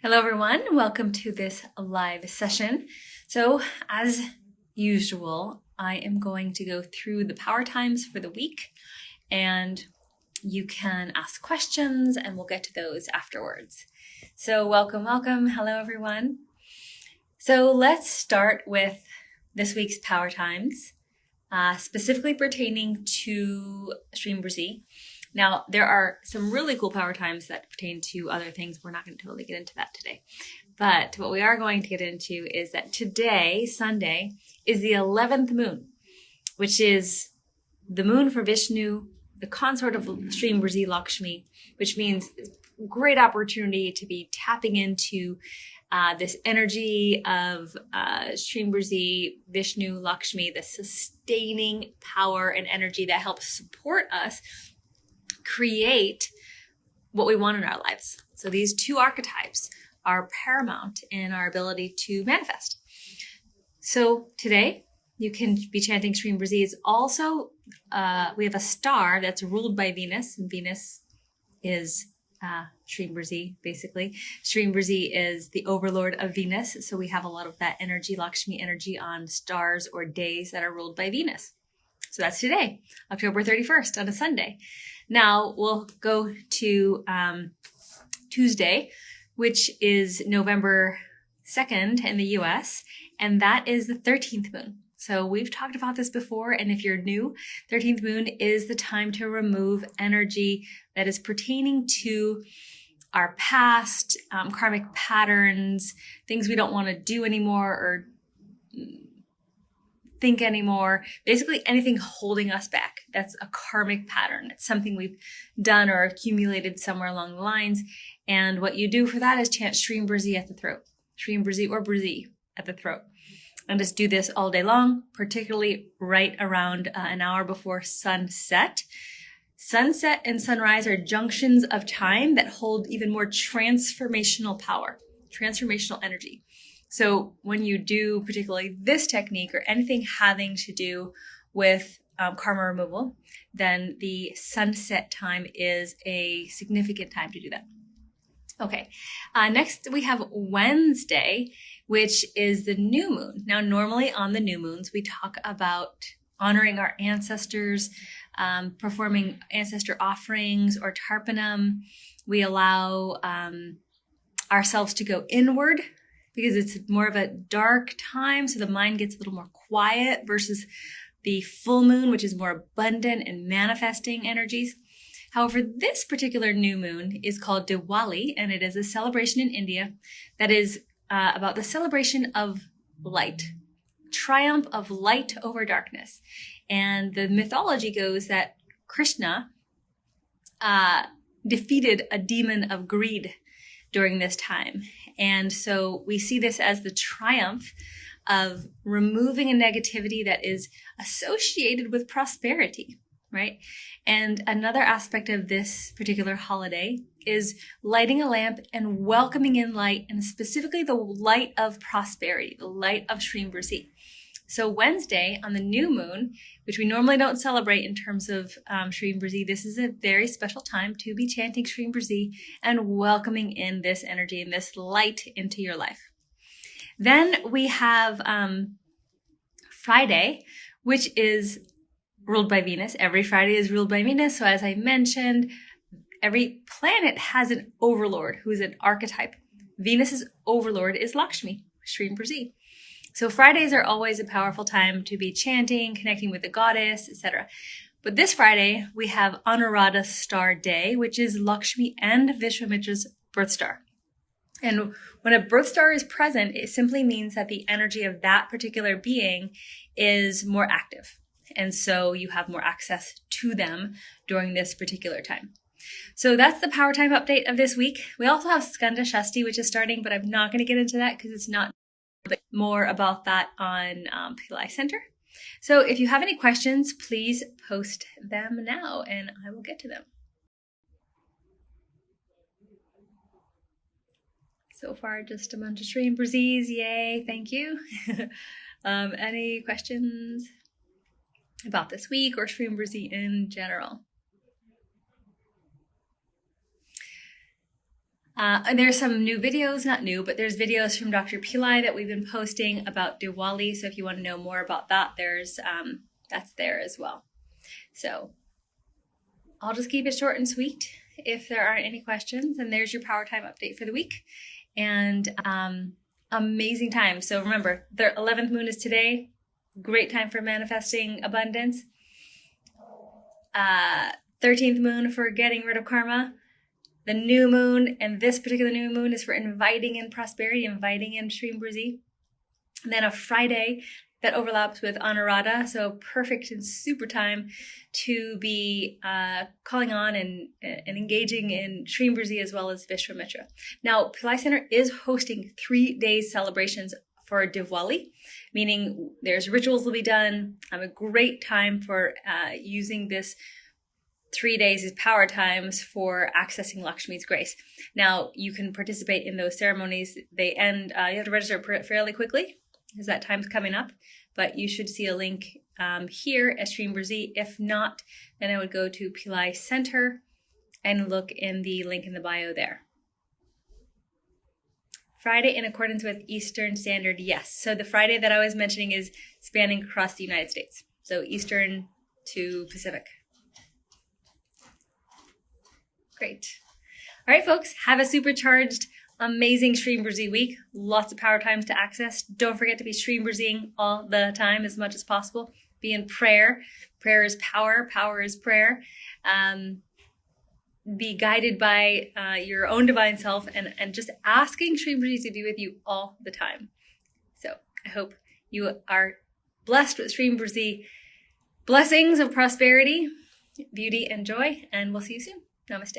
Hello everyone, welcome to this live session. So as usual, I am going to go through the power times for the week and you can ask questions and we'll get to those afterwards. So welcome. Hello everyone. So let's start with this week's power times, specifically pertaining to Stream Brzee. Now, there are some really cool power times that pertain to other things. We're not going to totally get into that today. But what we are going to get into is that today, Sunday, is the 11th moon, which is the moon for Vishnu, the consort of Stream Brzee Lakshmi, which means great opportunity to be tapping into this energy of Stream Brzee, Vishnu, Lakshmi, the sustaining power and energy that helps support us create what we want in our lives. So these two archetypes are paramount in our ability to manifest. So today you can be chanting Stream Brzee. It's also, we have a star that's ruled by Venus, and Venus is Stream Brzee, basically. Stream Brzee is the overlord of Venus. So we have a lot of that energy, Lakshmi energy, on stars or days that are ruled by Venus. So that's today, October 31st on a Sunday. Now we'll go to Tuesday, which is November 2nd in the US, and that is the 13th moon. So we've talked about this before, and if you're new, 13th moon is the time to remove energy that is pertaining to our past, karmic patterns, things we don't want to do anymore or think anymore, basically anything holding us back. That's a karmic pattern. It's something we've done or accumulated somewhere along the lines. And what you do for that is chant Stream Brzee at the throat, Stream Brzee or Brzee at the throat. And just do this all day long, particularly right around an hour before sunset. Sunset and sunrise are junctions of time that hold even more transformational power, transformational energy. So when you do particularly this technique or anything having to do with karma removal, then the sunset time is a significant time to do that. Okay, next we have Wednesday, which is the new moon. Now, normally on the new moons, we talk about honoring our ancestors, performing ancestor offerings or tarpanam. We allow ourselves to go inward, because it's more of a dark time, so the mind gets a little more quiet versus the full moon, which is more abundant and manifesting energies. However, this particular new moon is called Diwali, and it is a celebration in India that is about the celebration of light, triumph of light over darkness. And the mythology goes that Krishna defeated a demon of greed during this time. And so we see this as the triumph of removing a negativity that is associated with prosperity, right? And another aspect of this particular holiday is lighting a lamp and welcoming in light, and specifically the light of prosperity, the light of Stream Brzee. So Wednesday on the new moon, which we normally don't celebrate in terms of Stream Brzee, this is a very special time to be chanting Stream Brzee and welcoming in this energy and this light into your life. Then we have Friday, which is ruled by Venus. Every Friday is ruled by Venus. So as I mentioned, every planet has an overlord who is an archetype. Venus's overlord is Lakshmi, Stream Brzee. So Fridays are always a powerful time to be chanting, connecting with the goddess, etc. But this Friday, we have Anuradha Star Day, which is Lakshmi and Vishwamitra's birth star. And when a birth star is present, it simply means that the energy of that particular being is more active. And so you have more access to them during this particular time. So that's the power time update of this week. We also have Skanda Shashti, which is starting, but I'm not going to get into that because it's not more about that on PLI Center. So if you have any questions, please post them now and I will get to them. So far, just a bunch of Stream Brzees. Yay, thank you. Any questions about this week or Stream Brzee in general? And there's some new videos, not new, but there's videos from Dr. Pillai that we've been posting about Diwali. So if you want to know more about that, that's there as well. So I'll just keep it short and sweet if there aren't any questions. And there's your Power Time update for the week. And amazing time. So remember, the 11th moon is today. Great time for manifesting abundance. 13th moon for getting rid of karma. The new moon, and this particular new moon, is for inviting in prosperity, inviting in Shri Mruzi. And then a Friday that overlaps with Anuradha, so perfect and super time to be calling on and engaging in Shri Mruzi as well as Vishwamitra. Now, Pillai Center is hosting 3-day celebrations for Diwali, meaning there's rituals will be done. A great time for using this 3 days is power times for accessing Lakshmi's grace. Now, you can participate in those ceremonies. They end, you have to register fairly quickly because that time's coming up, but you should see a link here at Shri Mruzi. If not, then I would go to Pillai Center and look in the link in the bio there. Friday in accordance with Eastern Standard, yes. So the Friday that I was mentioning is spanning across the United States. So Eastern to Pacific. Great. All right, folks, have a supercharged, amazing Shri Mruzi week. Lots of power times to access. Don't forget to be Shri Mruziing all the time as much as possible. Be in prayer. Prayer is power. Power is prayer. Be guided by your own divine self and just asking Shri Mruzi to be with you all the time. So I hope you are blessed with Shri Mruzi blessings of prosperity, beauty, and joy, and we'll see you soon. Namaste.